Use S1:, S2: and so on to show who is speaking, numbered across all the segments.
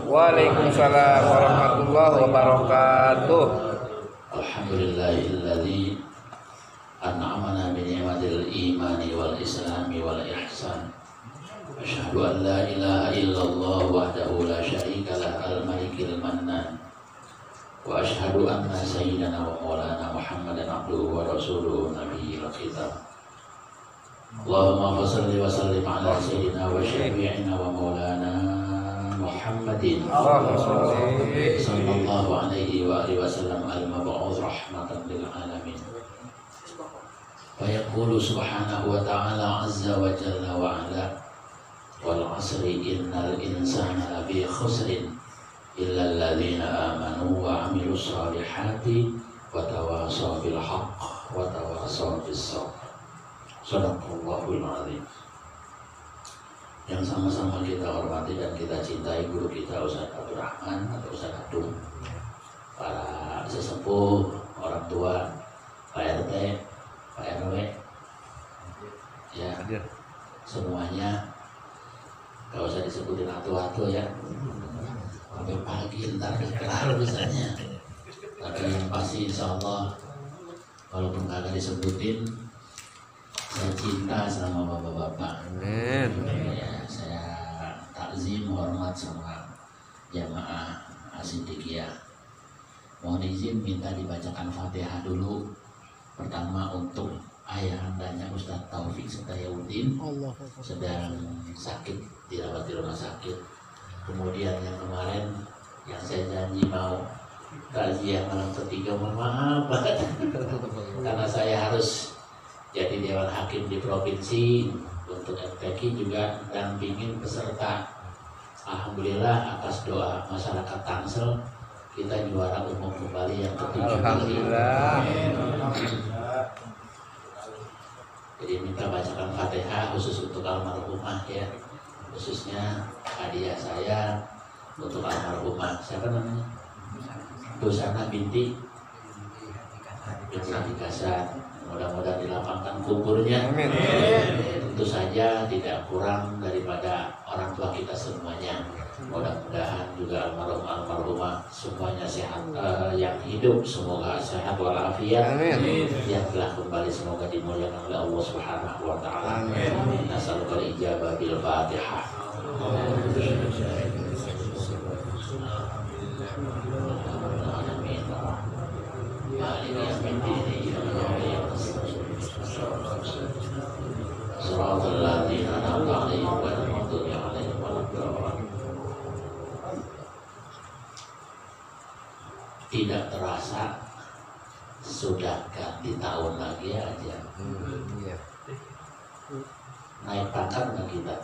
S1: Waalaikumsalam warahmatullahi wabarakatuh.
S2: Alhamdulillahilladzi an'amana bi ni'matil imani wal islami wal ihsan. Asyhadu an la ilaha illallah wahdahu la syarika lah al-malikil mannan. Wa asyhadu anna sayyidana wa maulana Muhammadan abduhu wa rasuluhu nabiyil kitab. Allahumma shalli wa sallim ala sayyidina wa syafi'ina wa maulana Muhammadin sallallahu alaihi wa alihi wasallam al-mab'uts rahmatan lil alamin. Wa yaqulu subhanahu wa ta'ala azza wa jalla wa ala wal 'asri innal insana lafi khusrin illa alladzina amanu wa 'amilus solihati wa tawassaw bil haqq wa tawassaw bis sabr. Shadaqallahul azim. Yang sama-sama kita hormati dan kita cintai guru kita Ustaz Abdul Rahman atau Ustaz Adung, para sesepuh, orang tua, Pak RT, Pak RW, ya semuanya, gak usah disebutin atu-atu ya, sampai pagi ntar kelar misalnya. Tapi yang pasti insya Allah, walaupun kagak disebutin, saya cinta sama bapak-bapak.
S1: Amin.
S2: Ya, saya takzim hormat sama jamaah As-Siddiqiyah. Mohon izin minta dibacakan Fatihah dulu. Pertama untuk ayahandanya Ustadz Taufik Setayaudin sedang sakit, dirawat di rumah sakit. Kemudian yang kemarin yang saya janji mau takziah malam ketiga, mohon maaf karena saya harus jadi Dewan Hakim di Provinsi untuk FPK juga dampingin peserta. Alhamdulillah atas doa masyarakat Tangsel kita juara umum kembali yang ke-7.
S1: Alhamdulillah.
S2: Jadi minta bacakan Fatihah khusus untuk almarhumah ya, khususnya hadiah saya untuk almarhumah. Siapa namanya? Busana binti Dikasar. Mudah-mudahan dilapangkan kuburnya.
S1: Amin.
S2: Tentu saja tidak kurang daripada orang tua kita semuanya. Mudah-mudahan juga almarhumah semuanya sehat, yang hidup semoga sehat walafiat.
S1: Amin.
S2: Yang telah kembali semoga dimuliakan oleh Allah Subhanahu wa taala. Amin. Nasalukal ijabah bil Fatihah. Tidak terasa sudah ganti tahun lagi aja. Naik pangkat nggak kita?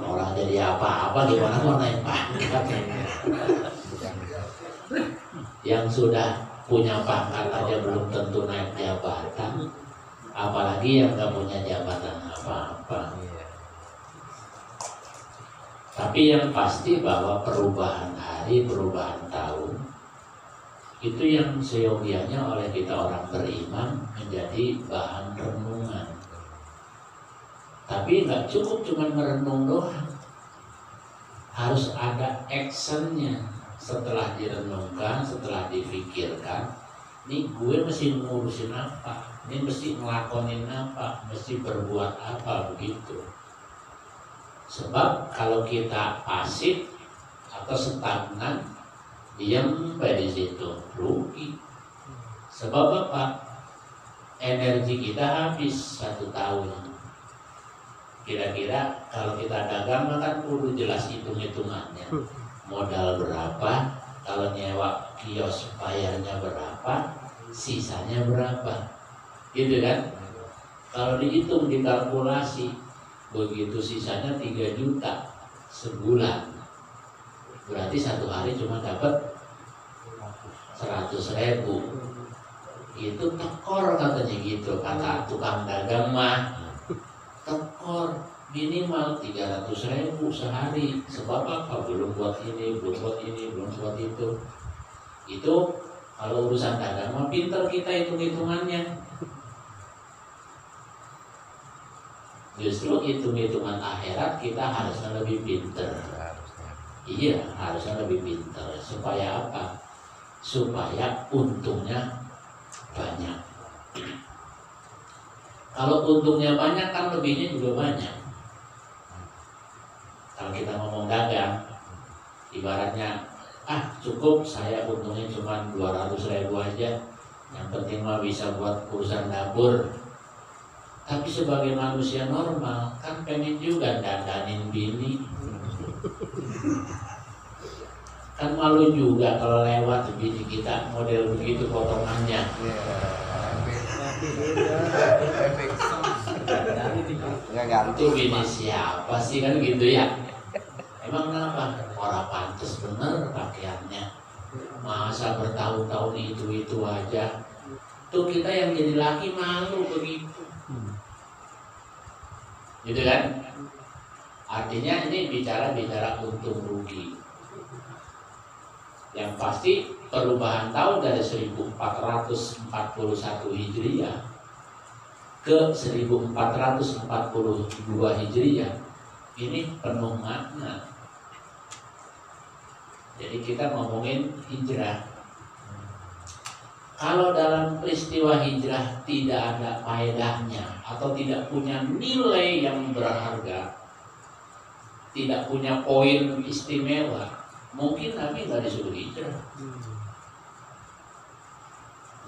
S2: Orang jadi apa-apa gimana mau naik pangkat? Yang sudah punya pangkat aja belum tentu naik jabatan, apalagi yang nggak punya jabatan apa-apa. Tapi yang pasti bahwa perubahan hari, perubahan tahun itu yang seyogianya oleh kita orang beriman menjadi bahan renungan. Tapi nggak cukup cuma merenung doang, harus ada actionnya. Setelah direnungkan, setelah difikirkan, nih gue mesti ngurusin apa, ini mesti ngelakonin apa, mesti berbuat apa, begitu. Sebab kalau kita pasif atau stagnan, diam di situ, rugi. Sebab apa? Energi kita habis 1 tahun. Kira-kira kalau kita dagang kan perlu jelas hitung-hitungannya. Modal berapa, kalau nyewa kios bayarnya berapa, sisanya berapa, gitu kan? Kalau dihitung, dikalkulasi, begitu sisanya 3 juta sebulan, berarti 1 hari cuma dapat 100.000. Itu tekor katanya gitu, kata tukang dagang mah, tekor. Minimal 300.000 sehari. Sebab apa? Belum buat ini, belum buat ini, belum buat itu. Itu kalau urusan dagang mah pinter kita hitung-hitungannya. Justru hitung-hitungan akhirat kita harusnya lebih pinter. Iya, harusnya lebih pintar. Supaya apa? Supaya untungnya banyak. Kalau untungnya banyak kan lebihnya juga banyak. Kalau kita ngomong dagang, ibaratnya cukup saya untungnya cuma 200.000 aja, yang penting mah bisa buat urusan dapur. Tapi sebagai manusia normal kan pengen juga dandanin bini. Kan malu juga kalau lewat bini kita model begitu potongannya. Itu bini siapa sih kan gitu ya? Emang kenapa? Orang pantas bener pakaiannya. Masa bertahun-tahun itu aja. Tuh kita yang jadi laki malu begitu. Gitu kan? Artinya ini bicara untung rugi. Yang pasti perubahan tahun dari 1441 Hijriah ke 1442 Hijriah ini penuh makna. Jadi kita ngomongin hijrah. Kalau dalam peristiwa hijrah tidak ada faedahnya atau tidak punya nilai yang berharga, tidak punya poin istimewa, mungkin Nabi nggak disuruh hijrah.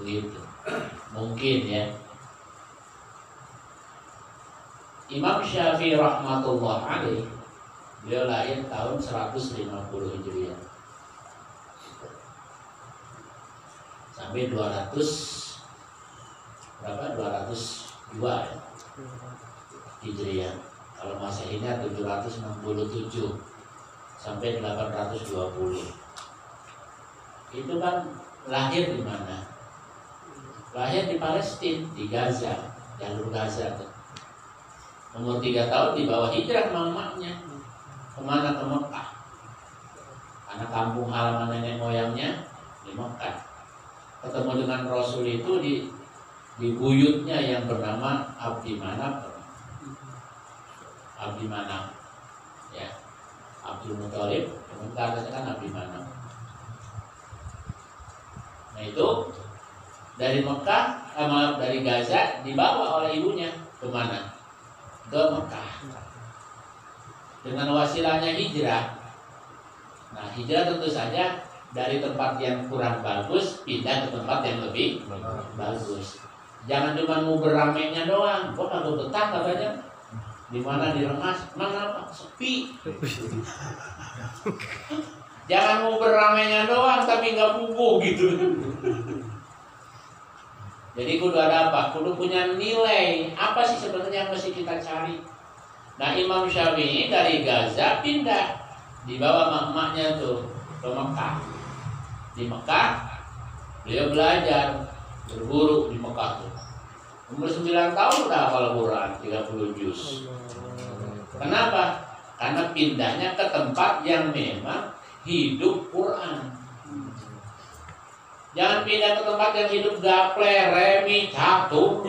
S2: Begitu. Mungkin ya. Imam Syafi'i rahmatullah alaih, beliau lahir tahun 150 Hijriah sampai 202 ya Hijriah. Kalau Masehinya 767 sampai 820. Itu kan lahir di mana? Lahir di Palestina, di Gaza, jalur Gaza tuh. Umur 3 tahun dibawa hijrah mamaknya. Kemana? Ke Mekah. Karena kampung halaman nenek moyangnya di Mekah. Ketemu dengan Rasul itu di buyutnya yang bernama Abdi Manaf. Abdi Manaf, ya, Abdul Muthalib, sementara kan Abdi Manaf. Nah itu dari Mekah, dari Gaza dibawa oleh ibunya kemana? Ke Mekah. Dengan wasilahnya hijrah. Nah hijrah tentu saja dari tempat yang kurang bagus pindah ke tempat yang lebih bagus. Jangan cuma mau beramainya doang. Kok kagak betah katanya? Di mana diremas? Mana apa? Sepi. Jangan mau beramainya doang tapi nggak puguh gitu. Jadi kudu ada apa? Kudu punya nilai. Apa sih sebenarnya yang mesti kita cari? Nah Imam Syafi'i dari Gaza pindah, dibawa maknya tuh ke Mekah. Di Mekah beliau belajar berguru di Mekah tuh. Umur 9 tahun udah hafal Quran 30 juz. Kenapa? Karena pindahnya ke tempat yang memang hidup Quran. Jangan pindah ke tempat yang hidup gaple, remi, catur.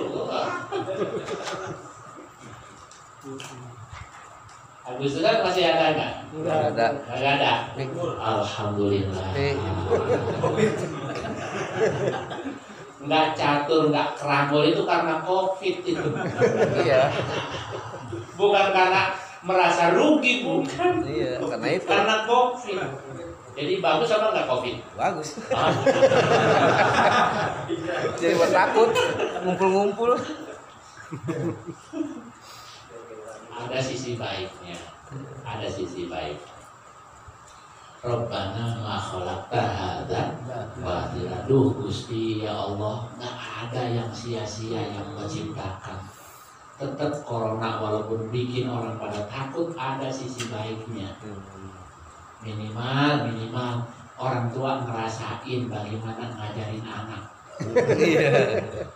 S2: Agustusan masih ada nggak? Nggak ada. Alhamdulillah. Nggak catur, nggak kerambol itu karena COVID itu.
S1: Iya.
S2: Bukan karena merasa rugi, bukan.
S1: Iya, karena itu.
S2: Karena COVID. Jadi bagus apa nggak COVID?
S1: Bagus. Jadi buat takut ngumpul-ngumpul.
S2: Ada sisi baiknya. Ada sisi baik. Rabbana ma khalaqta hadza batila. Duh Gusti ya Allah, nggak ada yang sia-sia yang menciptakan. Tetap corona walaupun bikin orang pada takut, ada sisi baiknya. Minimal orang tua ngerasain bagaimana ngajarin anak.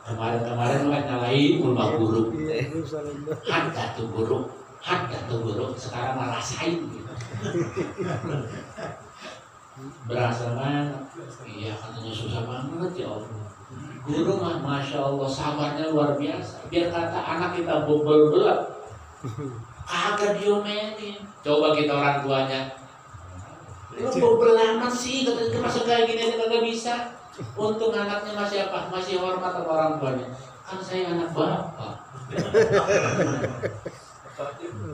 S2: Kemarin kan nyalain rumah guru. Hadda tuh guru, sekarang ngerasain gitu. Berasa banget. Iya katanya susah banget ya Allah. Guru mah Masya Allah sabarnya luar biasa. Biar kata anak kita bobol belak, kagak diomelin. Coba kita orang tuanya Lu mau belamat sih, masa kayak gini aja kagak bisa. Untung anaknya masih apa? Masih hormat sama orang tuanya. Kan saya anak bapak.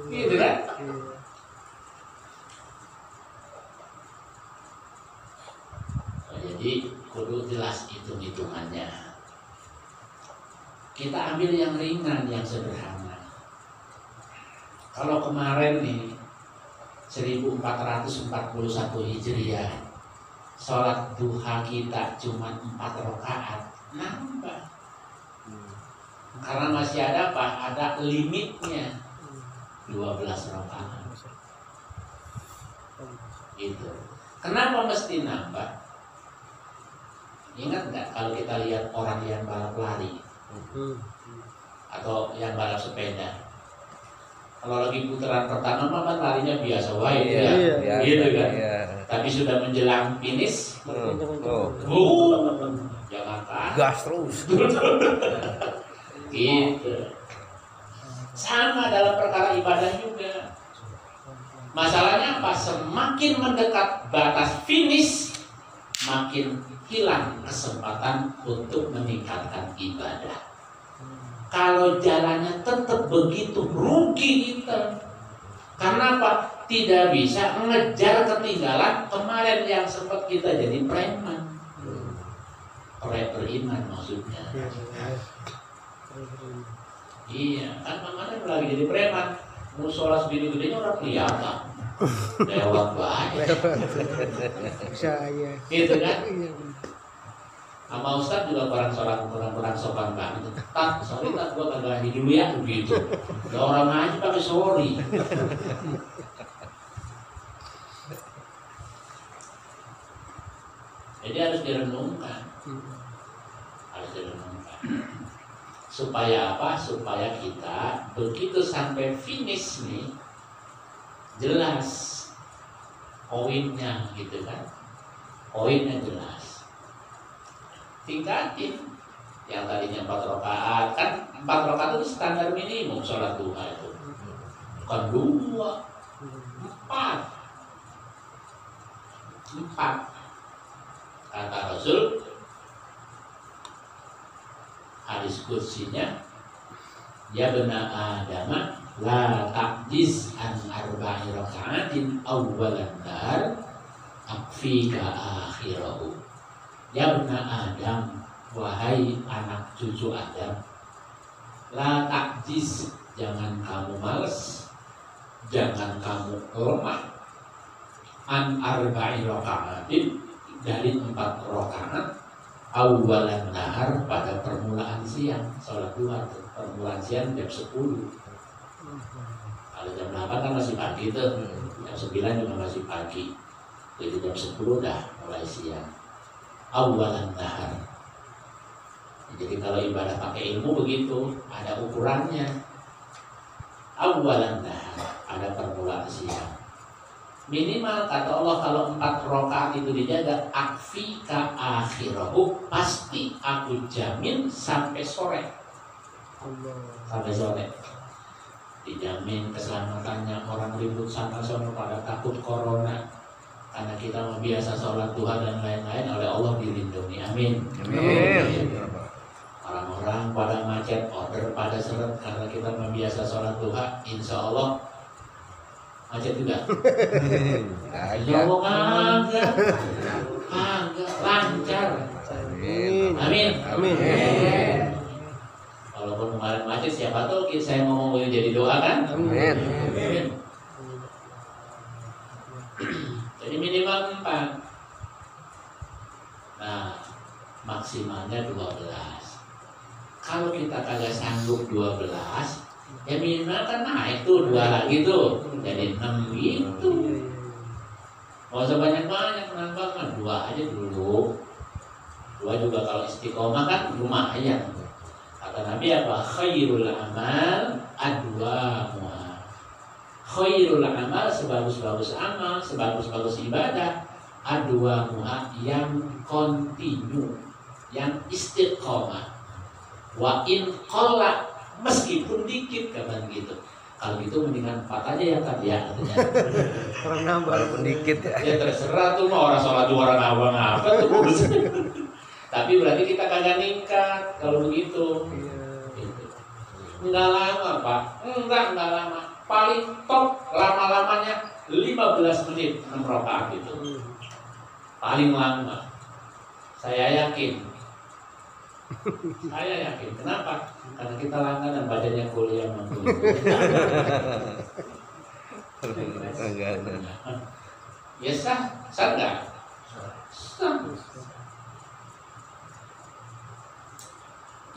S2: Gitu kan? Jadi kudu jelas hitung-hitungannya. Kita ambil yang ringan, yang sederhana. Kalau kemarin nih 1441 Hijriah, sholat duha kita cuma 4 rakaat, nambah. Karena masih ada apa? Ada limitnya 12 rakaat. Gitu. Kenapa mesti nambah? Ingat nggak kalau kita lihat orang yang balap lari atau yang balap sepeda? Kalau lagi putaran pertama kan larinya biasa wae ya, gitu kan. Tapi sudah menjelang finish, jangan
S1: gas terus.
S2: Gitu. Sama dalam perkara ibadah juga. Masalahnya apa? Semakin mendekat batas finish, makin hilang kesempatan untuk meningkatkan ibadah. Kalau jalannya tetap begitu, rugi kita. Karena apa? Tidak bisa mengejar ketinggalan kemarin yang sempat kita jadi preman. Beriman maksudnya. Iya, kan kemarin lagi jadi preman. Musola segede-gedenya udah kelihatan. Lewat banyak. Gitu kan? Sama Ustaz juga kurang sopan banget. Tak, sorry tak, gua kagak lagi dulu ya begitu. Ya orang aja pakai sorry. Jadi harus direnungkan. Harus direnungkan. Supaya apa? Supaya kita begitu sampai finish nih jelas poinnya gitu kan. Poinnya jelas. Tingkatin yang tadinya 4 rakaat kan 4 rakaat itu standar minimum sholat duha itu. Bukan 2, 4. Kata Rasul hadis kursinya, ya bena Adam la ta'jiz an arba'i raka'atin awwalan dar akfika akhirahu. Ya bena Adam, wahai anak cucu Adam, la ta'jiz, jangan kamu malas, jangan kamu lemah, an arba'i raka'atin, dari 4 rakaat awalan nahar, pada permulaan siang. Sholat duha permulaan siang jam 10. Kalau jam 8 kan masih pagi tuh, jam 9 juga masih pagi. Jadi jam 10 dah mulai siang. Awalan nahar. Jadi kalau ibadah pakai ilmu begitu, ada ukurannya. Awalan nahar, ada permulaan siang. Minimal kata Allah kalau 4 rakaat itu dijaga, akfika akhirahu, pasti aku jamin sampai sore. Sampai sore dijamin keselamatannya. Orang ribut sana sono pada takut corona, karena kita biasa sholat duha dan lain-lain, oleh Allah dilindungi. Amin. Amin. Orang-orang pada macet, order pada seret, karena kita biasa sholat duha, insya Allah macet juga. Agak lancar. Amin. Amin. Amin. Walaupun kemarin macet, siapa tahu saya ngomong boleh jadi doa kan? Amin. Amin. Jadi minimal 4. Nah, maksimalnya 12. Kalau kita kagak sanggup 12, ya minimal kan naik tuh 2 lagi tuh, jadi 6 gitu. Gak usah banyak-banyak, nambah kan 2 aja dulu. 2 juga kalau istiqomah kan lumayan. Kata Nabi apa? Khairul amal adwamuha. Khairul amal, sebagus-bagus amal, sebagus-bagus ibadah, adwamuha, yang kontinu, yang istiqomah. Wa in qalla, meskipun dikit, kapan gitu. Kalau gitu mendingan 4 aja ya kan ya katanya.
S3: Orang nambah.
S1: Walaupun dikit ya.
S2: Ya terserah tuh mah orang sholat 2 orang abang apa tuh. Tapi berarti kita kagak nikah kalau begitu.
S3: Iya.
S2: Gitu. Enggak lama Pak, enggak lama. Paling top lama-lamanya 15 menit 6 rakaat itu. Paling lama. Saya yakin. Kenapa? Karena kita langganan badannya kuliah mampu.
S1: Enggak.
S2: Ya sah nggak? Sah.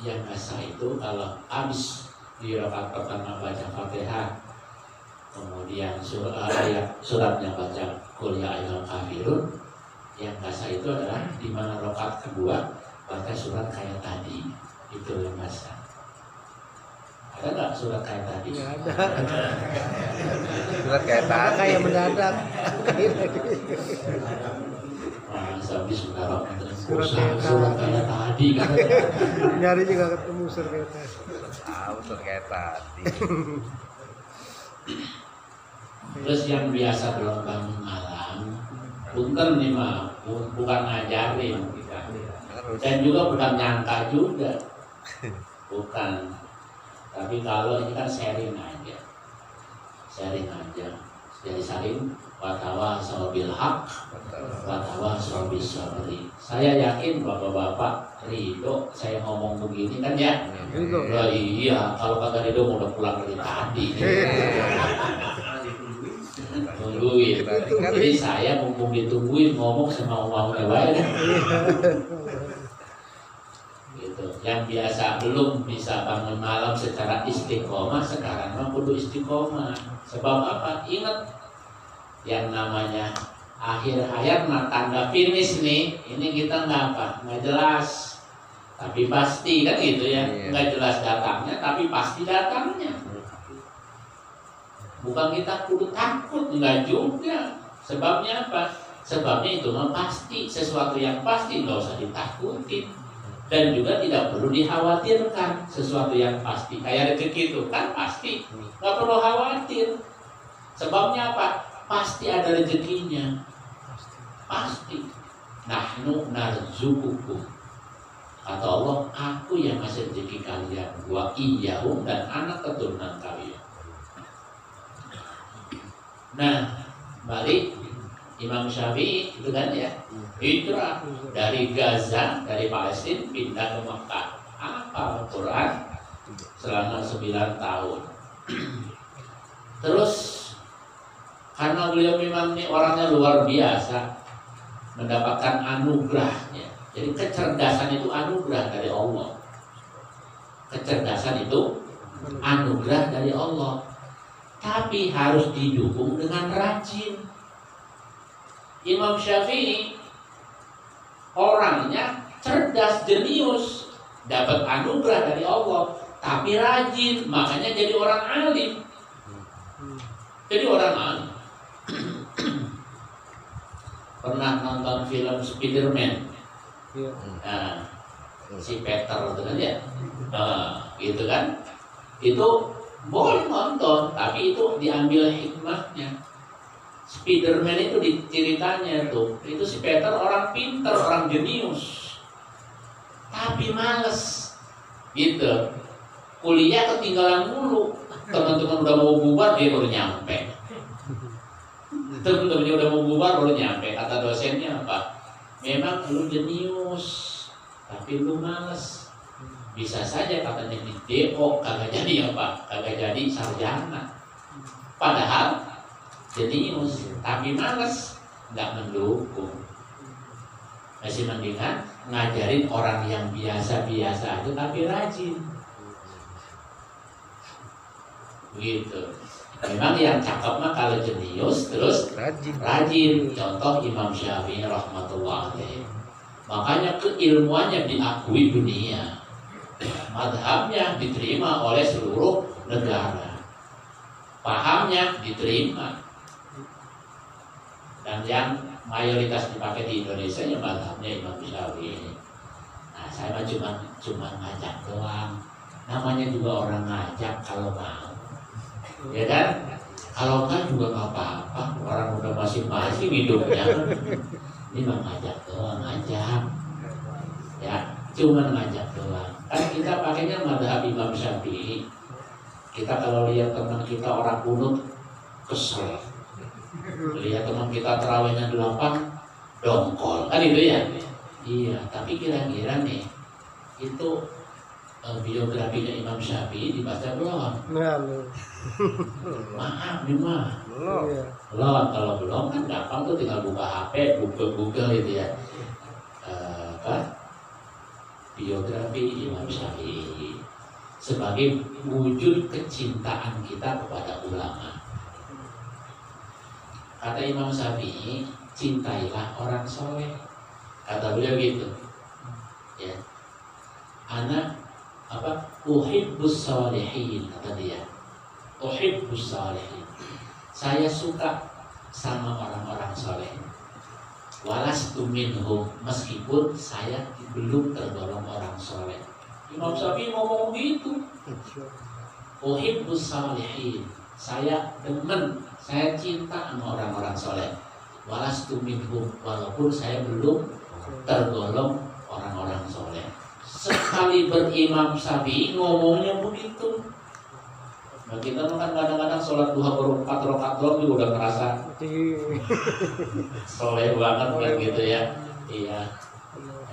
S2: Yang nggak sah itu kalau habis di rakaat pertama baca Fatihah, kemudian suratnya baca Qul ya ayyuhal kafirun. Yang nggak sah itu adalah di mana rakaat kedua baca surat kayak tadi, itu yang nggak sah. Ada nggak surat kayak tadi?
S3: Nggak ada.
S1: Surat kayak tadi.
S3: Kayak mendadak.
S2: Sampai surat
S3: Surat
S2: kayak tadi kan.
S3: Nyari juga ketemu surat kayak tadi.
S1: Tahu surat kayak tadi.
S2: Terus yang biasa belum bangun malam, punten nih mah, bukan ngajarin kita. Dan juga bukan nyangka juga, bukan. Tapi kalau ini kan sharing aja. Jadi saling watawasaw bil haq, watawasaw bis sabri. Saya yakin bapak-bapak ridho saya ngomong begini kan ya.
S3: Ridho.
S2: Ya iya, kalau kagak ridho mau udah pulang dari tadi. Tungguin. Jadi saya mumpung ditungguin ngomong semau-maunya baik. Gitu. Yang biasa belum bisa bangun malam secara istiqomah, sekarang mah kudu istiqomah. Sebab apa? Ingat yang namanya akhir hayat mah tanda finish nih. Ini kita nggak jelas, tapi pasti kan gitu ya. Nggak jelas datangnya, tapi pasti datangnya. Bukan kita kudu takut, nggak juga. Sebabnya apa? Sebabnya itu mah pasti, sesuatu yang pasti nggak usah ditakutin. Dan juga tidak perlu dikhawatirkan, sesuatu yang pasti. Kayak rezeki itu kan pasti, nggak perlu khawatir. Sebabnya apa? Pasti ada rezekinya. Pasti. Nahnu narzukukum. Kata Allah, aku yang ngasih rezeki kalian, wa iyyahum, dan anak keturunan kalian. Nah, balik Imam Syafi'i itu kan ya, hijrah dari Gaza, dari Palestina pindah ke Mekah. Apa Al-Quran selama 9 tahun. Terus karena beliau memang ini orangnya luar biasa, mendapatkan anugerahnya. Jadi kecerdasan itu anugerah dari Allah. Kecerdasan itu anugerah dari Allah. Tapi harus didukung dengan rajin. Imam Syafi'i orangnya cerdas, jenius, dapat anugerah dari Allah, tapi rajin, makanya jadi orang alim. Jadi orang alim. Pernah nonton film Spiderman?
S3: Iya.
S2: Nah, si Peter itu kan ya, gitu kan? Itu boleh nonton, tapi itu diambil hikmahnya. Spiderman itu ceritanya tuh, itu si Peter orang pinter, orang jenius, tapi males, gitu. Kuliah ketinggalan mulu, teman-teman udah mau bubar dia baru nyampe. Teman-temannya udah mau bubar baru nyampe. Kata dosennya apa? Memang lu jenius, tapi lu males. Bisa saja katanya di DO kagak jadi apa? Kagak jadi sarjana. Padahal jenius, tapi males, nggak mendukung. Masih mendingan ngajarin orang yang biasa-biasa aja tapi rajin. Gitu. Memang yang cakep mah kalau jenius terus rajin. Contoh Imam Syafi'i rahmatullah alaih. Makanya keilmuannya diakui dunia. Madhabnya diterima oleh seluruh negara. Pahamnya diterima. Dan yang mayoritas dipakai di Indonesia ya madhabnya Imam Syafi'i. Nah, saya mah cuma ngajak doang. Namanya juga orang ngajak kalau mau. ya kan? Kalau enggak juga nggak apa-apa, orang udah masing-masing hidupnya. Ini mah ngajak doang, ngajak. Ya, cuman ngajak doang. Kan kita pakainya mazhab Imam Syafi'i. Kita kalau lihat teman kita orang kunut, kesel. Lihat teman kita terawihnya 8, dongkol. Kan itu ya? Iya, tapi kira-kira nih, itu biografinya Imam Syafi'i dibaca belum?
S3: Nah, lu.
S2: Maaf nih mah.
S1: Belum.
S3: Iya.
S2: Belum, kalau belum kan gampang tuh tinggal buka HP, Google gitu ya. Biografi Imam Syafi'i sebagai wujud kecintaan kita kepada ulama. Kata Imam Syafi'i, cintailah orang soleh. Kata beliau gitu. Ya. Anak uhibbus shalihin, kata dia. Uhibbus shalihin. Saya suka sama orang-orang soleh. Walastu minhum, meskipun saya belum tergolong orang soleh. Imam Syafi'i ngomong gitu. Uhibbus shalihin. Saya demen, saya cinta sama orang-orang soleh. Walastu minhum, walaupun saya belum tergolong orang-orang soleh. Sekali berimam Syafi'i ngomongnya begitu. Nah, kita kan kadang-kadang sholat duha baru 4 rakaat doang juga udah ngerasa soleh banget kan gitu ya. Iya.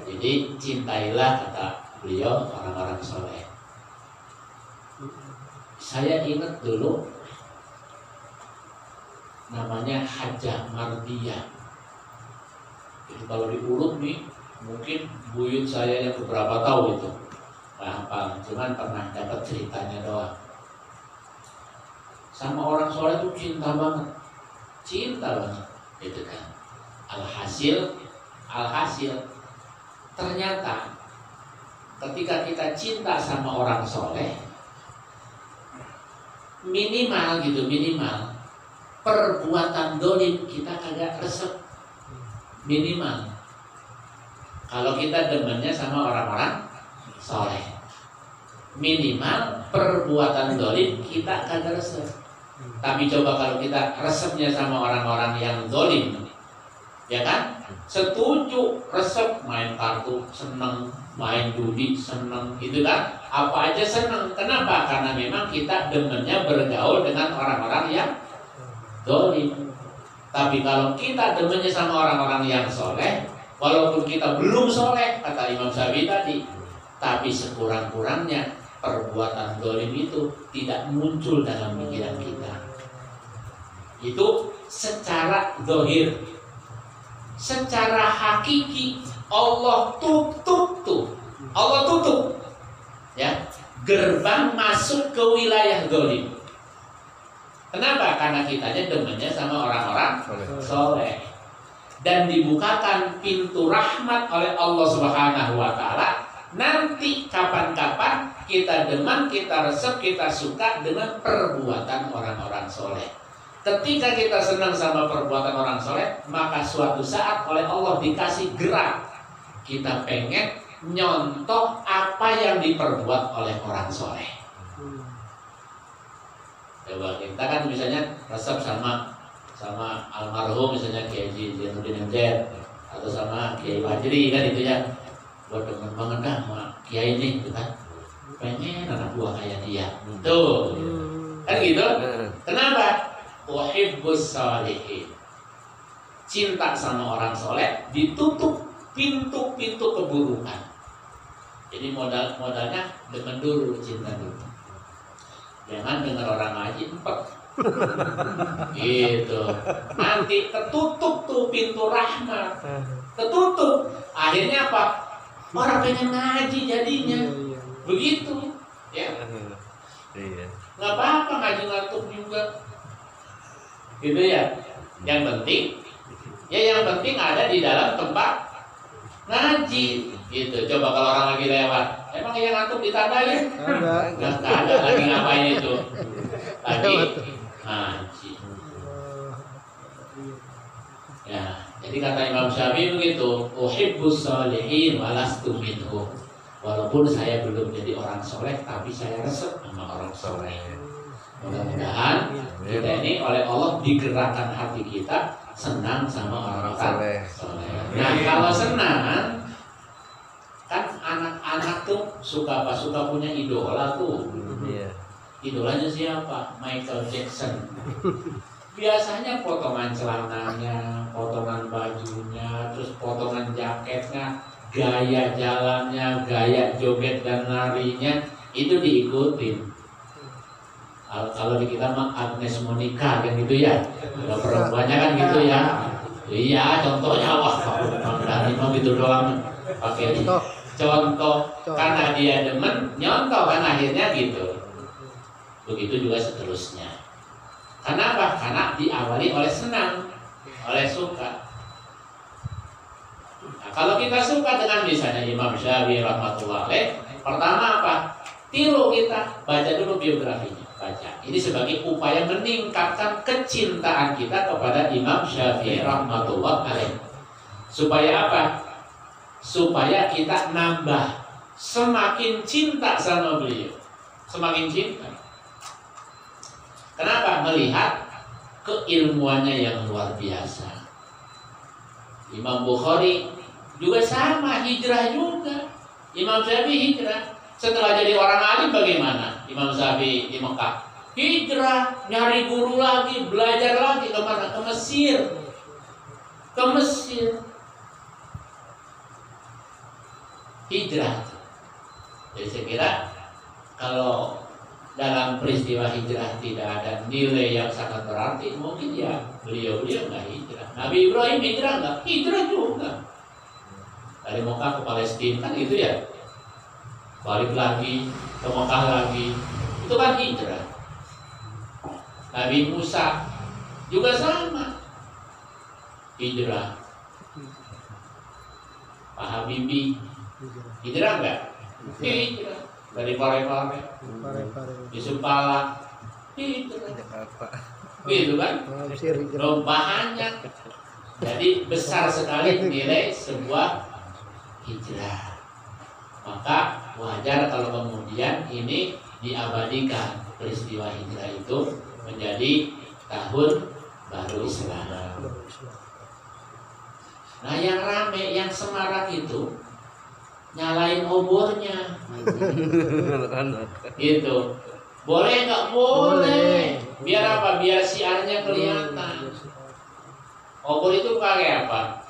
S2: Jadi cintailah, kata beliau, orang-orang soleh. Saya ingat dulu namanya Hajjah Mardiyah. Jadi kalau diurut nih, mungkin buyut saya yang beberapa tahu itu, hafal, cuman pernah dapat ceritanya doang. Sama orang soleh itu cinta banget, gitu kan. Alhasil, ternyata ketika kita cinta sama orang soleh, minimal perbuatan dolim kita kagak resep, minimal. Kalau kita demennya sama orang-orang soleh, minimal perbuatan dolim kita kagak resep. Tapi coba kalau kita resepnya sama orang-orang yang dolim, ya kan? Setuju resep, main kartu seneng, main judi seneng, gitu kan? Apa aja seneng. Kenapa? Karena memang kita demennya bergaul dengan orang-orang yang dolim. Tapi kalau kita demennya sama orang-orang yang soleh, walaupun kita belum soleh, kata Imam Syafi'i tadi, tapi sekurang-kurangnya perbuatan dolim itu tidak muncul dalam pikiran kita. Itu secara zahir. Secara hakiki Allah tutup. Allah tutup, ya, gerbang masuk ke wilayah dolim. Kenapa? Karena kitanya demennya sama orang-orang soleh. Dan dibukakan pintu rahmat oleh Allah Subhanahu wa Ta'ala. Nanti kapan-kapan kita demen, kita resep, kita suka dengan perbuatan orang-orang soleh. Ketika kita senang sama perbuatan orang soleh, maka suatu saat oleh Allah dikasih gerak. Kita pengen nyontoh apa yang diperbuat oleh orang soleh. Coba kita kan misalnya resep sama almarhum, misalnya Kiai Zainuddin MZ atau sama Kiai Fajri kan itu ya. Buat demen banget dah sama Kiai ini gitu kan. Pengen anak buah kayak dia. Tuh. Kan gitu. Kenapa? Uhibbus shalihin. Cinta sama orang soleh, ditutup pintu-pintu keburukan. Jadi modalnya demen dulu, cinta dulu. Jangan dengar orang ngaji empet. Gitu. Nanti ketutup tuh pintu rahmat. Ketutup. Akhirnya apa? Orang pengen ngaji jadinya. Begitu. Ya.
S1: Iya.
S2: Nggak apa-apa ngaji ngantuk juga. Gitu ya. Yang penting ada di dalam tempat ngaji. Gitu. Coba kalau orang lagi lewat, emang yang ngantuk ditandain? Nggak ada. Lagi ngapain itu? Lagi ngaji. Ya, jadi kata Imam Syafi'i begitu, uhibbus shalihin walastu minhum. Walaupun saya belum jadi orang soleh, tapi saya resep sama orang soleh. Mudah-mudahan kita ini oleh Allah digerakkan hati kita senang sama orang-orang soleh. Nah kalau senang kan anak-anak tuh suka apa? Suka punya idola tuh.
S1: Iya.
S2: Idolanya siapa? Michael Jackson. Biasanya potongan celananya, potongan bajunya, terus potongan jaketnya, gaya jalannya, gaya joget dan narinya itu diikutin. Kalau di kita mah Agnes Monica kan gitu ya. Kalau perempuannya kan gitu ya. Iya, contohnya wah dari mah gitu doang pakai contoh karena dia demen nyontoh kan akhirnya gitu. Begitu juga seterusnya. Kenapa? Karena diawali oleh senang, oleh suka. Nah, kalau kita suka dengan misalnya Imam Syafi'i rahmatullah alaih, pertama apa? Tiru kita, baca dulu biografinya. Baca. Ini sebagai upaya meningkatkan kecintaan kita kepada Imam Syafi'i rahmatullah alaih. Supaya apa? Supaya kita nambah semakin cinta sama beliau. Semakin cinta. Kenapa? Melihat keilmuannya yang luar biasa. Imam Bukhari juga sama, hijrah juga. Imam Syafi'i hijrah. Setelah jadi orang alim bagaimana? Imam Syafi'i di Mekah hijrah, nyari guru lagi, belajar lagi kemana? Ke Mesir. Ke Mesir. Hijrah. Jadi saya kira kalau dalam peristiwa hijrah tidak ada nilai yang sangat berarti, mungkin ya beliau-beliau nggak hijrah. Nabi Ibrahim hijrah nggak? Hijrah juga. Dari Mekah ke Palestina kan itu ya. Balik lagi ke Mekah lagi, itu kan hijrah. Nabi Musa juga sama, hijrah. Pak Habibie hijrah nggak? Hijrah. Dari Parepare, Yusuf Kala, hijrah. Gitu kan? Banyak. Jadi besar sekali nilai sebuah hijrah. Maka wajar kalau kemudian ini diabadikan peristiwa hijrah itu menjadi tahun baru Islam. Nah yang rame, yang semarak itu nyalain obornya. Gitu. Boleh nggak? Boleh. Biar apa? Biar siarnya kelihatan. Obor itu pakai apa?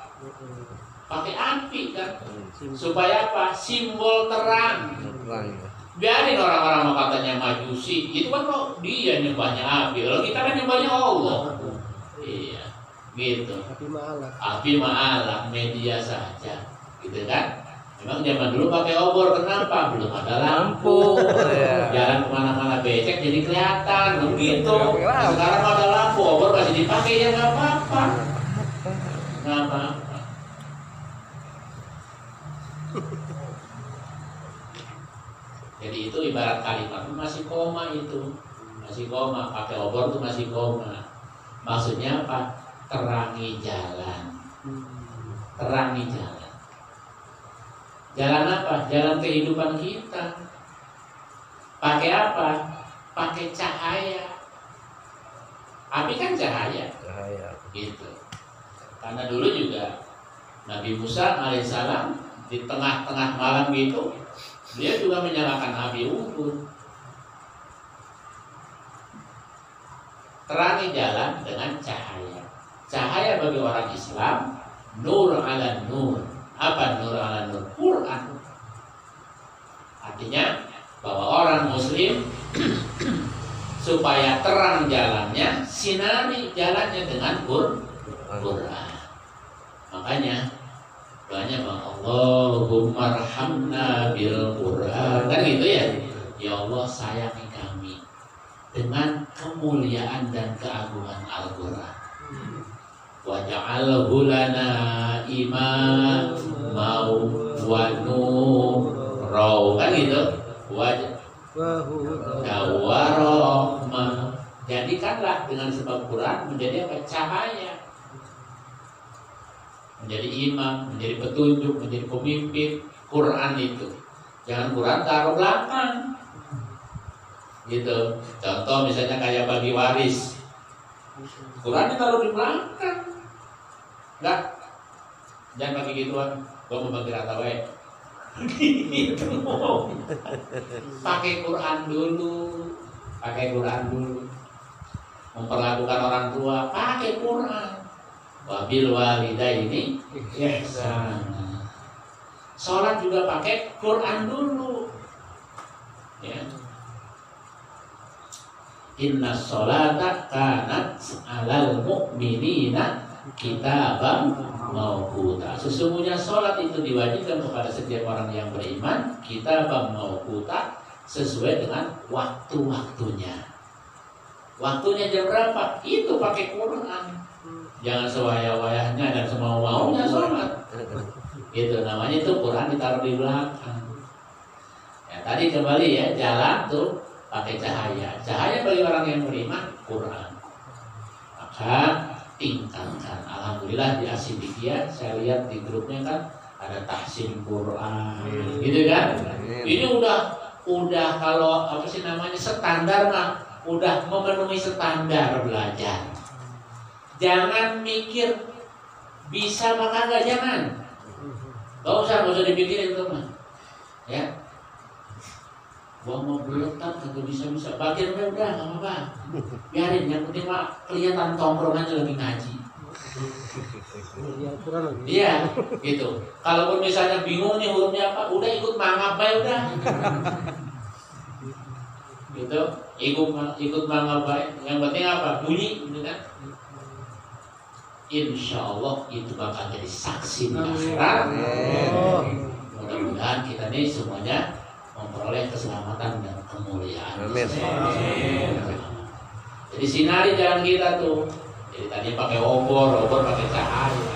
S2: Pakai api kan? Supaya apa? Simbol terang. Biarin orang-orang katanya majusi, itu kan kok dia nyembahnya api. Kalau kita kan nyembahnya Allah. Iya, gitu. Api ma'alah, media saja, gitu kan? Memang zaman dulu pakai obor, kenapa? Belum ada lampu. Jalan kemana-mana becek jadi kelihatan, begitu. Sekarang ada lampu, obor masih dipakai ya nggak apa-apa. Nggak apa-apa. Jadi itu ibarat kalimat itu masih koma itu. Masih koma, pakai obor itu masih koma. Maksudnya apa? Terangi jalan. Terangi jalan. Jalan apa? Jalan kehidupan kita. Pakai apa? Pakai cahaya. Api kan cahaya. Cahaya. Gitu. Karena dulu juga Nabi Musa alaihissalam di tengah-tengah malam gitu, dia juga menyalakan api unggun. Terangi jalan dengan cahaya. Cahaya bagi orang Islam, nur ala nur. Apa nur ala nur? Quran. Artinya bahwa orang Muslim supaya terang jalannya, sinari jalannya dengan Quran. Makanya doanya bang, Allahumma arhamna bil Quran, kan gitu ya. Ya Allah sayangi kami dengan kemuliaan dan keagungan Al-Quran. Waj'alhu lana imam mau wa nura, kan gitu. Waj'alhu jadikanlah dengan sebab Quran menjadi apa? Cahaya, menjadi imam, menjadi petunjuk, menjadi pemimpin. Quran itu jangan Quran taruh belakang, Gitu. Contoh misalnya kayak bagi waris, Quran ditaruh di belakang. Enggak, jangan pakai gituan. Gua mau bagi rata wae. Gitu. Pakai Quran dulu. Pakai Quran dulu. Memperlakukan orang tua pakai Quran. Wabil walidaini ihsana. Sholat juga pakai Quran dulu. Ya. Inna sholata kanat alal mu'minina kitaban mauquta. Sesungguhnya sholat itu diwajibkan kepada setiap orang yang beriman kitaban mauquta, sesuai dengan waktu-waktunya. Waktunya jam berapa? Itu pakai Quran. Jangan sewaya-wayahnya dan semau-maunya sholat. Itu namanya itu Quran ditaruh di belakang. Ya, tadi kembali ya, jalan tuh pakai cahaya. Cahaya bagi orang yang beriman Quran. Maka tingkatkan. Alhamdulillah di Asidikia saya lihat di grupnya kan ada tahsin Quran, gitu kan? Ini udah kalau apa sih namanya standar mah udah memenuhi standar belajar. Jangan mikir bisa maka enggak, jangan. Gak usah dipikirin tuh mah. Ya. Gua mau beletak atau bisa bagian udah nggak apa-apa. Biarin, yang penting mah kelihatan tongkrongannya lagi ngaji. Iya, gitu. Kalaupun misalnya bingung nih hurufnya apa, udah ikut mangap bae udah. Gitu, ikut mangap bae. Yang penting apa? Bunyi, gitu kan? Insya Allah itu bakal jadi saksi di akhirat. Mudah-mudahan kita nih semuanya memperoleh keselamatan dan kemuliaan.
S1: Amin.
S2: Jadi sinari jalan kita tuh. Jadi tadi pakai obor pakai cahaya.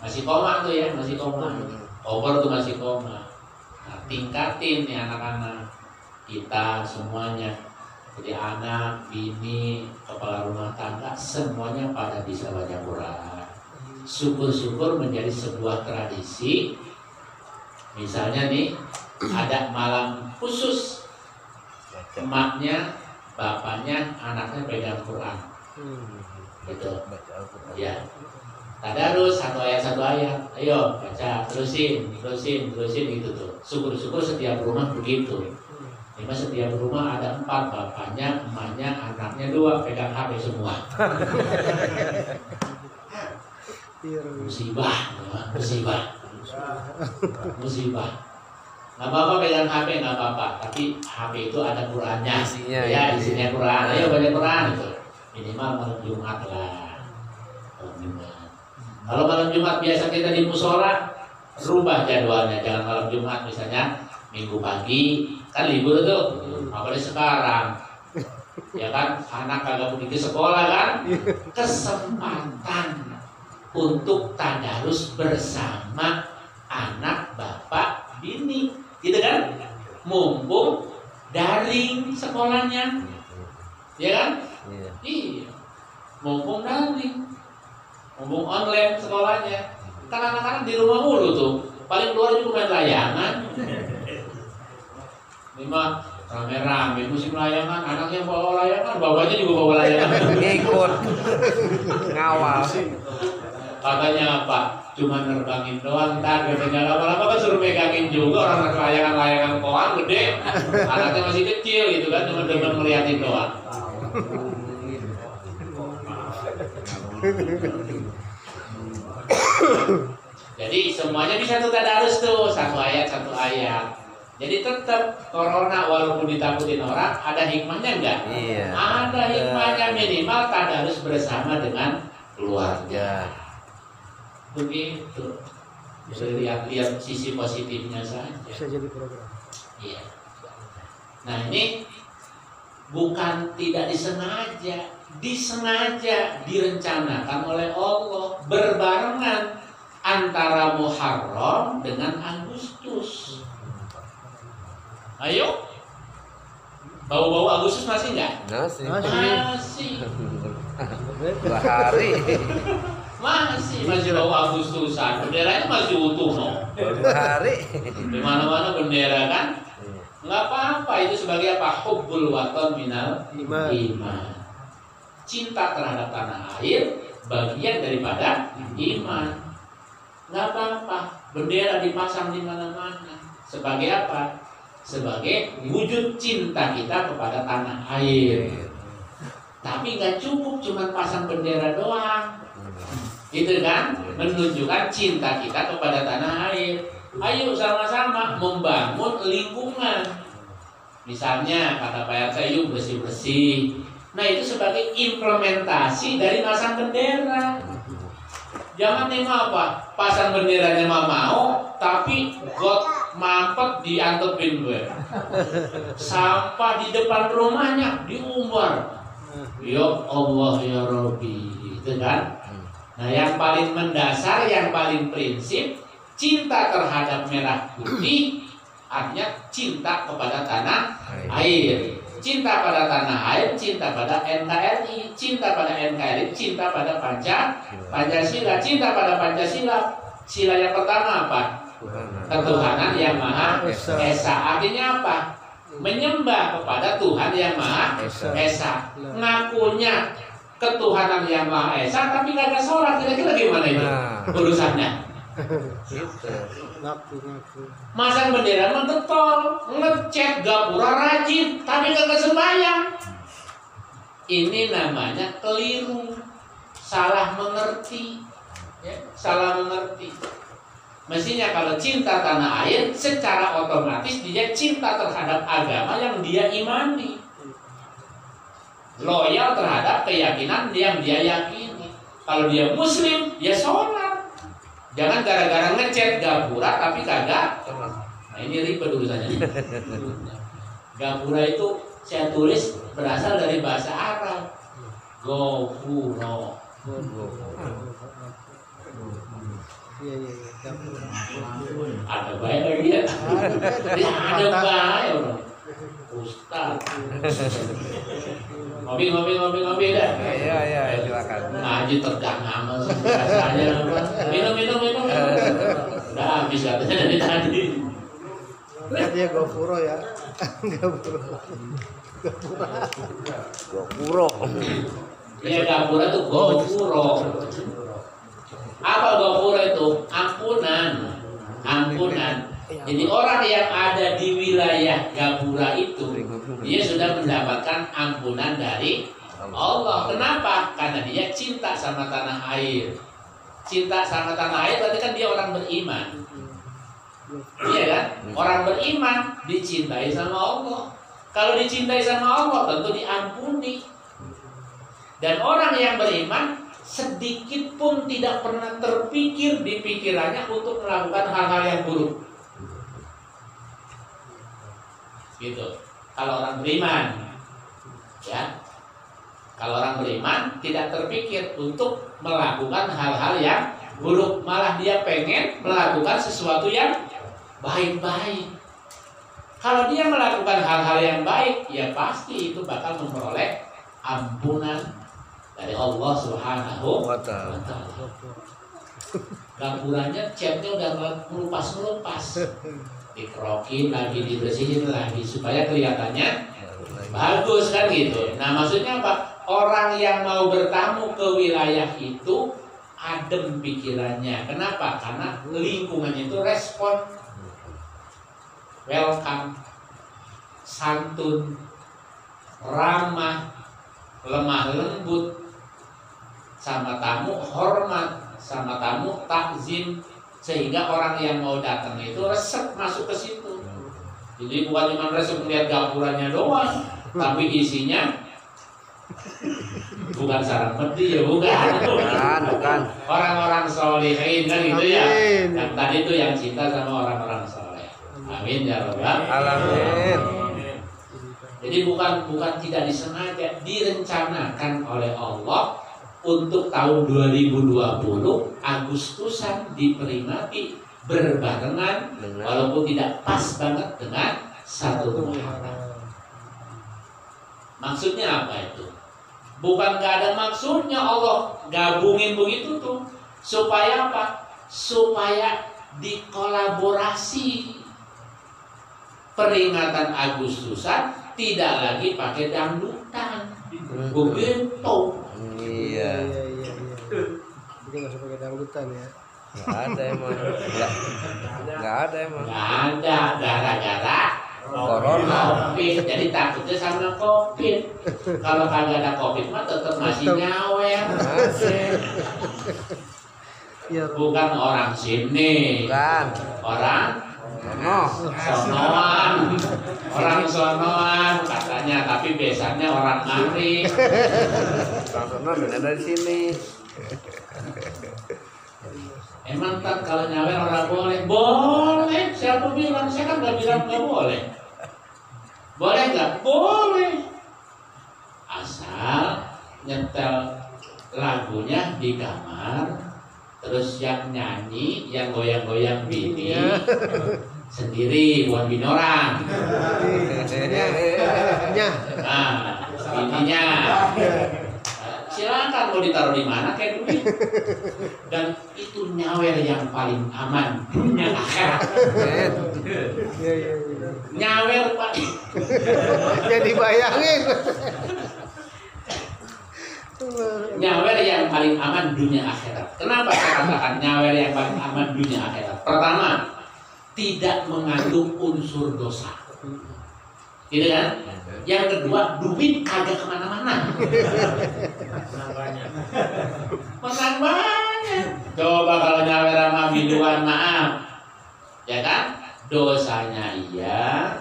S2: Masih koma tuh ya, masih koma. Obor tuh masih koma. Nah, tingkatin nih anak-anak kita semuanya. Jadi anak, bini, kepala rumah tangga semuanya pada bisa baca Quran. Syukur-syukur menjadi sebuah tradisi. Misalnya nih ada malam khusus, emaknya, bapaknya, anaknya pegang Quran. Gitu. Ya. Tadarus satu ayat. Ayo baca, terusin gitu tuh. Syukur-syukur setiap rumah begitu. Cuma setiap rumah ada 4, bapaknya, emaknya, anaknya 2 pegang HP semua. Musibah. Nggak apa-apa pegang HP, nggak apa-apa. Tapi HP itu ada Qurannya. Isinya Quran. Ayo baca Quran itu. Minimal malam Jumat lah. Kalau malam Jumat biasa kita di musola, rubah jadwalnya. Jangan malam Jumat, misalnya Minggu pagi, kan libur tuh. Apalagi sekarang, ya kan, anak kagak pergi ke sekolah kan, kesempatan untuk tadarus bersama anak, bapak, bini, gitu kan? Mumpung daring sekolahnya, ya kan? Iya, mumpung daring, mumpung online sekolahnya. Kan anak-anak di rumah mulu tuh, paling keluar juga main layangan. Ini mah rame-rame musim layangan, anaknya bawa layangan, bapaknya juga bawa layangan.
S1: Ikut ngawal.
S2: Katanya apa? Cuma nerbangin doang, ntar katanya lama-lama kan suruh megangin juga orang layangan koang gede. Anaknya masih kecil gitu kan, cuma demen ngeliatin doang. Jadi semuanya bisa tuh tadarus tuh, satu ayat. Jadi tetap corona walaupun ditakutin orang, ada hikmahnya enggak?
S1: Iya.
S2: Ada hikmahnya, minimal tadarus bersama dengan keluarga. Begitu. Bisa lihat sisi positifnya saja.
S3: Bisa jadi program.
S2: Iya. Nah ini bukan tidak disengaja direncanakan oleh Allah berbarengan antara Muharram dengan Agustus. Ayo, bau-bau Agustus masih nggak?
S1: Masih.
S3: 2
S1: 2 hari.
S2: Masih bawa Agustusan, benderanya masih utuh no.
S1: 2 hari.
S2: Di mana-mana bendera kan? Nggak apa-apa, itu sebagai apa? Hubbul waton minal iman. Cinta terhadap tanah air bagian daripada iman. Nggak apa-apa, bendera dipasang di mana-mana. Sebagai apa? Sebagai wujud cinta kita kepada tanah air. Tapi nggak cukup cuma pasang bendera doang. Gitu kan? Menunjukkan cinta kita kepada tanah air. Ayo sama-sama membangun lingkungan. Misalnya kata Pak RT, yuk bersih-bersih. Nah itu sebagai implementasi dari pasang bendera. Jangan nema apa? Pasang benderanya mau, tapi got mampet diantepin gue. Sampah di depan rumahnya diumbar. Ya Allah ya Rabbi, gitu kan? Nah yang paling mendasar, yang paling prinsip, cinta terhadap merah putih, artinya cinta kepada tanah air. Cinta pada tanah air, cinta pada NKRI, cinta pada NKRI, cinta pada Pancasila, cinta pada Pancasila. Sila yang pertama apa? Ketuhanan yang Maha Esa. Artinya apa? Menyembah kepada Tuhan yang Maha Esa. Ngakunya ketuhanan yang Maha Esa tapi kagak sholat, kira-kira gimana itu urusannya? Masang bendera mengetol, ngecek gapura rajin tapi kagak sembahyang. Ini namanya keliru, salah mengerti, ya, salah mengerti. Mestinya kalau cinta tanah air secara otomatis dia cinta terhadap agama yang dia imani, loyal terhadap keyakinan yang dia yakini. Kalau dia muslim, dia sholat. Jangan gara-gara ngechat gapura tapi kagak. Nah ini ribet urusannya. Gapura itu saya tulis berasal dari bahasa Arab. Gofuro.
S3: Iya.
S2: Ada baik lagi ya. Ada baik orang. Ustaz. Ngopi dah.
S1: Iya, silakan.
S2: Ngaji terdangan biasanya. Minum. Udah habis katanya dari tadi.
S3: Dia gofuro ya.
S1: Gopuro.
S2: Iya gapura tuh gofuro. Apa gofuro itu? Ampunan. Jadi orang yang ada di wilayah gapura itu dia sudah mendapatkan ampunan dari Allah. Kenapa? Karena dia cinta sama tanah air. Cinta sama tanah air berarti kan dia orang beriman. Iya kan? Orang beriman dicintai sama Allah. Kalau dicintai sama Allah tentu diampuni. Dan orang yang beriman sedikit pun tidak pernah terpikir di pikirannya untuk melakukan hal-hal yang buruk. Gitu. Kalau orang beriman, ya, kalau orang beriman tidak terpikir untuk melakukan hal-hal yang buruk, malah dia pengen melakukan sesuatu yang baik-baik. Kalau dia melakukan hal-hal yang baik, ya pasti itu bakal memperoleh ampunan dari Allah Subhanahu wa Ta'ala. Gapuranya catnya udah melupas. Dikerokin lagi, dibersihin lagi supaya kelihatannya bagus kan gitu. Nah maksudnya apa? Orang yang mau bertamu ke wilayah itu adem pikirannya. Kenapa? Karena lingkungannya itu respon, welcome, santun, ramah, lemah lembut, sama tamu hormat, sama tamu takzim. Sehingga orang yang mau datang itu resep masuk ke situ. Jadi bukan cuma resep melihat gapuranya doang, tapi isinya bukan sarang peti ya, bukan. Orang-orang solehin kan gitu ya. Yang tadi itu yang cinta sama orang-orang soleh. Amin ya Rabbal
S1: Alamin.
S2: Jadi bukan tidak disengaja, direncanakan oleh Allah. Untuk tahun 2020 Agustusan diperingati berbarengan walaupun tidak pas banget dengan 1 Muharram. Maksudnya apa itu? Bukan gak ada maksudnya Allah gabungin begitu tuh. Supaya apa? Supaya dikolaborasi. Peringatan Agustusan tidak lagi pakai dangdutan. Begitu.
S1: Iya.
S3: Jadi nggak usah pakai dangdutan ya.
S1: Nggak ada emang. Nggak ada emang.
S2: Nggak ada gara-gara
S1: Corona.
S2: COVID. Jadi takutnya sama COVID. Kalau kagak ada COVID mah tetap masih nyawer.
S1: Masih.
S3: Iya.
S2: Bukan orang sini.
S1: Bukan.
S2: Orang
S1: Sono.
S2: sonoan. Orang sonoan katanya, tapi biasanya orang mari.
S1: Orang sono beda dari sini.
S2: Emang kan kalau nyawer orang boleh? Boleh. Siapa bilang? Saya kan nggak bilang nggak boleh. Boleh nggak? Boleh. Asal nyetel lagunya di kamar. Terus yang nyanyi, yang goyang-goyang bini sendiri, bukan bini orang.
S3: Nyah.
S2: Nah, bininya. Silakan mau ditaruh di mana kayak duit. Dan itu nyawer yang paling aman dunia akhirat.
S3: Iya.
S2: Nyawer Pak.
S3: Jadi bayangin.
S2: Nyawer yang paling aman dunia akhirat. Kenapa saya katakan nyawer yang paling aman dunia akhirat? Pertama, tidak mengandung unsur dosa. Gitu kan? Yang kedua, duit kagak kemana-mana. Menang banyak. Coba kalau nyawer sama biduan, maaf, ya kan? Dosanya iya,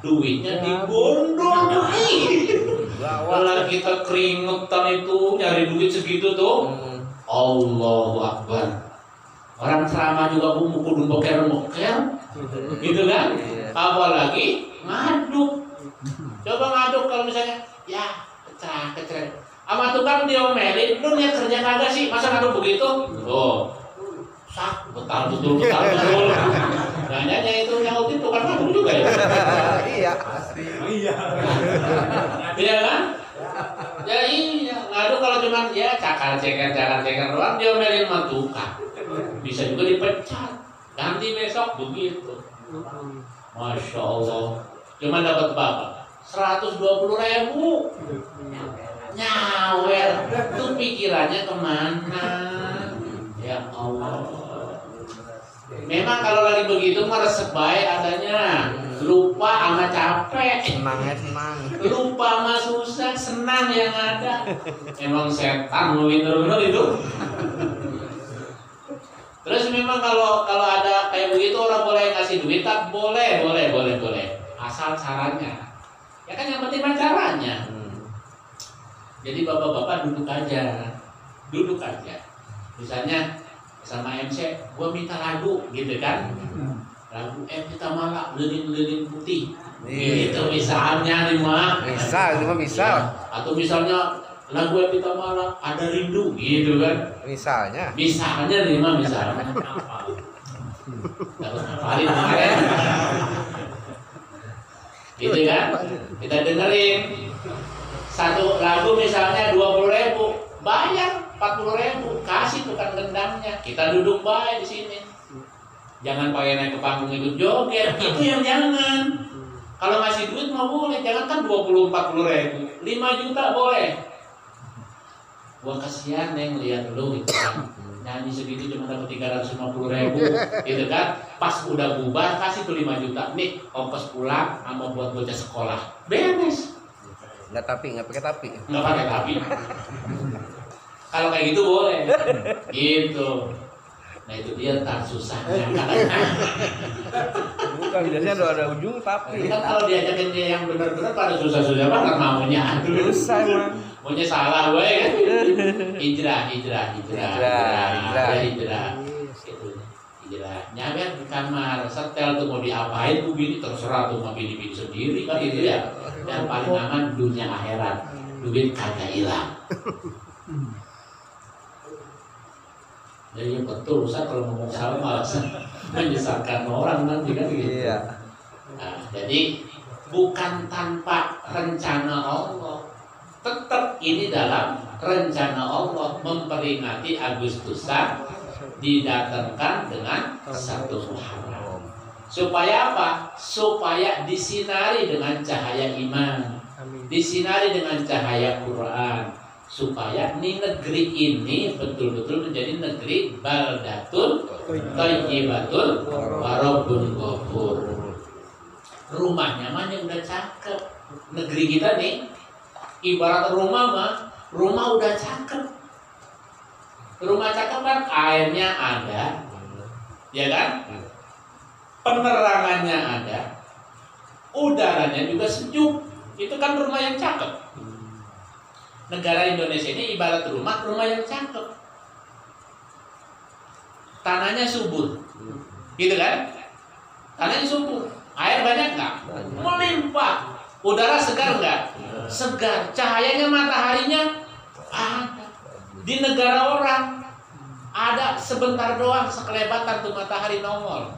S2: duitnya digondol. Kalau kita keringetan itu nyari duit segitu tuh, Allahu Akbar. Orang ceramah juga kudu boker-boker, gitu kan? Apalagi ngaduk. Coba ngaduk kalau misalnya, ya keceret. Sama tukang diomelin, lu niat kerja kagak sih? Masa ngaduk begitu? Oh, sak, betul. Nanya itu nyautin tukang ngaduk juga ya?
S1: Iya.
S2: Iya kan? Ya iya, ngadu kalau cuma ya cakar-ceker doang diomelin sama tukang. Bisa juga dipecat. Ganti besok begitu. Masya Allah. Cuma dapat berapa? 120.000. Nyawer. Tuh pikirannya kemana? Ya Allah. Memang kalau lagi begitu mah resep baik adanya. Lupa sama capek.
S1: Senang.
S2: Lupa sama susah, senang yang ada. Emang setan mau bener-bener itu. Terus memang kalau ada kayak begitu orang boleh ngasih duit, tak boleh. Asal caranya. Ya kan yang penting mah caranya. Jadi bapak-bapak duduk aja. Misalnya sama MC, gua minta lagu, gitu kan? Lagu kita malah lilin putih. Itu misalnya nih mah.
S1: Misal.
S2: Atau misalnya lagu kita malah ada rindu, gitu kan?
S1: Misalnya
S2: nih mah misalnya. Dapat paling kemarin. Gitu kan? Kita dengerin satu lagu misalnya 20.000, bayar 40.000, kasih tukang gendangnya. Kita duduk baik di sini. Jangan pakai naik ke panggung ikut joget, itu yang jangan. Kalau masih duit mau boleh, jangan kan 20-40.000, 5 juta boleh. Gua kasihan Neng lihat lu gitu kan. Nyanyi segitu cuma dapat 350.000, gitu kan? Pas udah bubar kasih tuh 5 juta. Nih ongkos pulang sama buat bocah sekolah. Beres.
S1: nggak pakai tapi.
S2: Nggak pakai tapi. Kalau kayak gitu boleh. Gitu. Nah itu dia tak susahnya.
S1: Bukan biasanya ada ujung tapi.
S2: Kan kalau diajakin dia yang benar-benar pada susah-susah banget maunya.
S1: Susah emang.
S2: Maunya salah gue kan. Hijrah. Gitu. Hijrah. Nyawer di kamar, setel tuh mau diapain tuh bini terserah tuh mau bini sendiri kan gitu ya. Dan paling aman dunia akhirat. Duit kagak hilang. Jadi betul Ustaz kalau ngomong salah malah menyesatkan orang nanti kan gitu.
S1: Iya.
S2: Nah, jadi bukan tanpa rencana Allah, tetap ini dalam rencana Allah memperingati Agustusan didatangkan dengan 1 Muharram. Supaya apa? Supaya disinari dengan cahaya iman, disinari dengan cahaya Quran, supaya negeri ini betul-betul menjadi negeri baldatun thayyibatun wa rabbun ghafur. Rumahnya mah udah cakep. Negeri kita nih ibarat rumah mah, rumah udah cakep. Rumah cakep kan airnya ada, ya kan? Penerangannya ada, udaranya juga sejuk. Itu kan rumah yang cakep. Negara Indonesia ini ibarat rumah yang cakep. Tanahnya subur, gitu kan? Tanahnya subur, air banyak nggak? Melimpah. Udara segar nggak? Segar. Cahayanya mataharinya ada. Di negara orang ada sebentar doang sekelebatan tuh matahari nongol.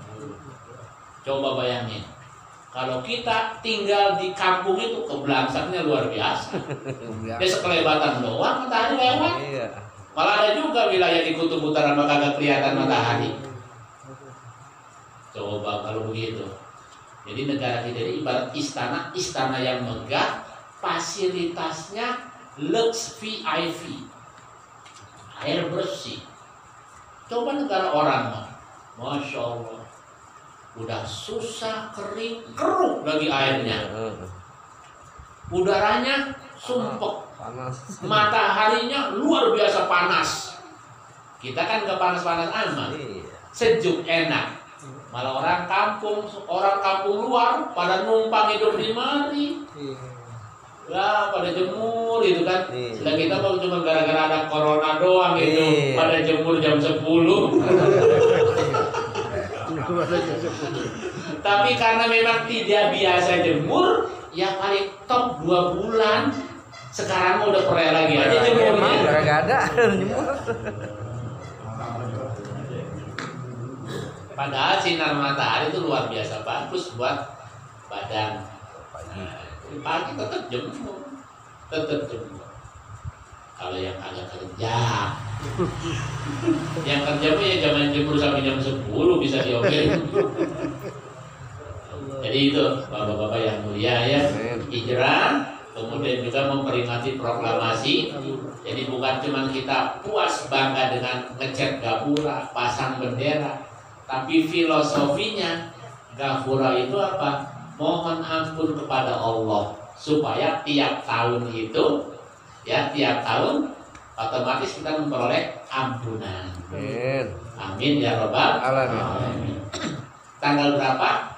S2: Coba bayangin, kalau kita tinggal di kampung itu kebelangsangnya luar biasa. Dia sekelebatan doang matahari lewat. Malah ada juga wilayah di kutub utara maka kagak kelihatan matahari. Coba kalau begitu. Jadi negara kita ini ibarat istana yang megah, fasilitasnya lux VIP, air bersih. Coba negara orang mah, masya Allah, udah susah, kering, keruh lagi airnya. Udaranya sumpek, mataharinya luar biasa panas. Kita kan gak panas-panas amat, sejuk enak. Malah orang kampung luar pada numpang hidup di mari. Ya pada jemur itu kan. Sedang kita mau cuma gara-gara ada corona doang itu pada jemur jam 10. Tapi karena memang tidak biasa jemur, ya paling top 2 bulan. Sekarang udah pernah lagi aja jemurnya.
S1: Gak ada jemur.
S2: Padahal sinar matahari itu luar biasa bagus buat badan. Pagi tetap jemur. Kalau yang agak kerja, yang kerja pun ya jangan jemur sampai jam 10 bisa diomelin. Jadi itu bapak-bapak yang mulia ya, hijrah, kemudian juga memperingati proklamasi. Jadi bukan cuma kita puas bangga dengan ngecat gapura, pasang bendera. Tapi filosofinya Ghafura itu apa? Mohon ampun kepada Allah supaya tiap tahun itu ya tiap tahun otomatis kita memperoleh ampunan.
S1: Amin.
S2: Amin ya robbal alamin. Tanggal berapa?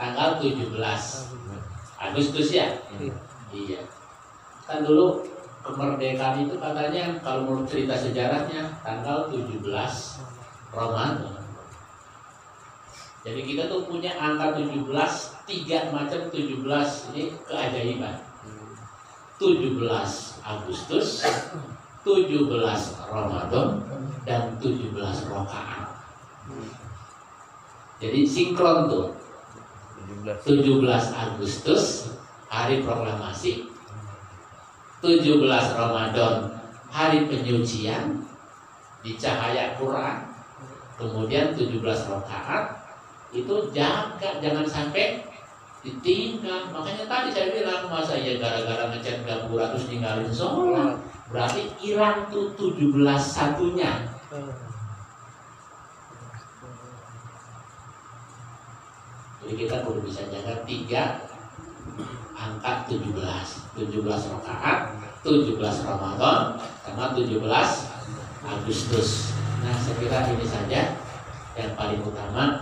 S2: Tanggal 17 Agustus ya? Iya. Kan dulu kemerdekaan itu katanya kalau menurut cerita sejarahnya tanggal 17 Ramadan. Jadi kita tuh punya angka 17, 3 macam 17 ini keajaiban. 17 Agustus, 17 Ramadan, dan 17 rakaat. Jadi sinkron tuh. 17 Agustus hari proklamasi, 17 Ramadan hari penyucian di cahaya Quran. Kemudian 17 rakaat itu jaga jangan sampai ditinggal. Makanya tadi saya bilang masa ya gara-gara ngecat gapura terus ninggalin sholat, berarti hilang tuh 17 satunya. Jadi kita perlu bisa jaga 3 angka 17 rakaat, 17 Ramadan, sama 17 Agustus. Nah, saya kira ini saja yang paling utama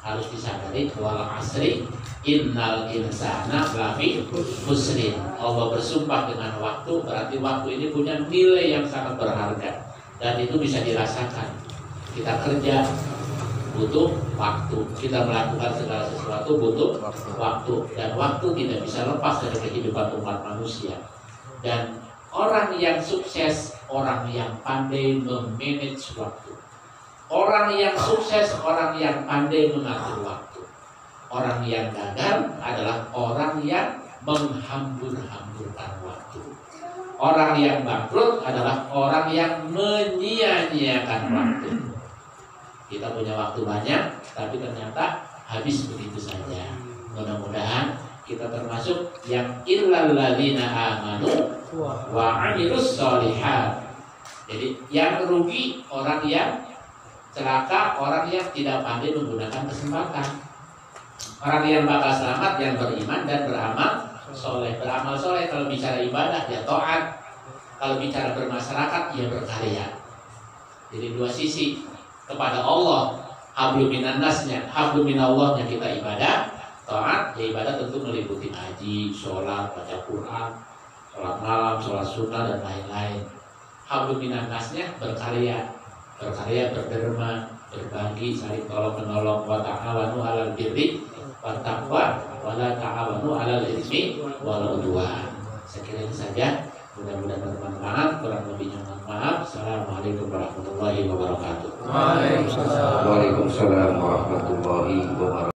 S2: harus disadari. Wal asri innal insana lafi khusrin. Allah bersumpah dengan waktu, berarti waktu ini punya nilai yang sangat berharga dan itu bisa dirasakan. Kita kerja butuh waktu, kita melakukan segala sesuatu butuh waktu, dan waktu tidak bisa lepas dari kehidupan umat manusia. Dan orang yang sukses, orang yang pandai memanage waktu. Orang yang sukses, orang yang pandai mengatur waktu. Orang yang gagal adalah orang yang menghambur-hamburkan waktu. Orang yang bangkrut adalah orang yang menyia-nyiakan waktu. Kita punya waktu banyak, tapi ternyata habis begitu saja. Mudah-mudahan kita termasuk yang illal ladzina amanu wa amilus sholihat. Jadi yang rugi orang yang celaka, orang yang tidak pandai menggunakan kesempatan. Orang yang bakal selamat yang beriman dan beramal soleh. Beramal soleh kalau bicara ibadah ya taat, kalau bicara bermasyarakat ya berkarya. Jadi dua sisi. Kepada Allah hablum minan nasnya, hablum minallahnya kita ibadah. Taat ya ibadah tentu meliputi haji, sholat, baca Quran, sholat malam, sholat sunnah dan lain-lain. Hablum minan nasnya berkarya, berderma, berbagi, saling tolong menolong. Wa ta'awanu 'alal birri wat taqwa wa la ta'awanu 'alal itsmi wal udwan. Sekiranya itu saja, mudah-mudahan bermanfaat, kurang lebihnya mohon maaf. Assalamualaikum warahmatullahi wabarakatuh.
S1: Waalaikumsalam warahmatullahi wabarakatuh.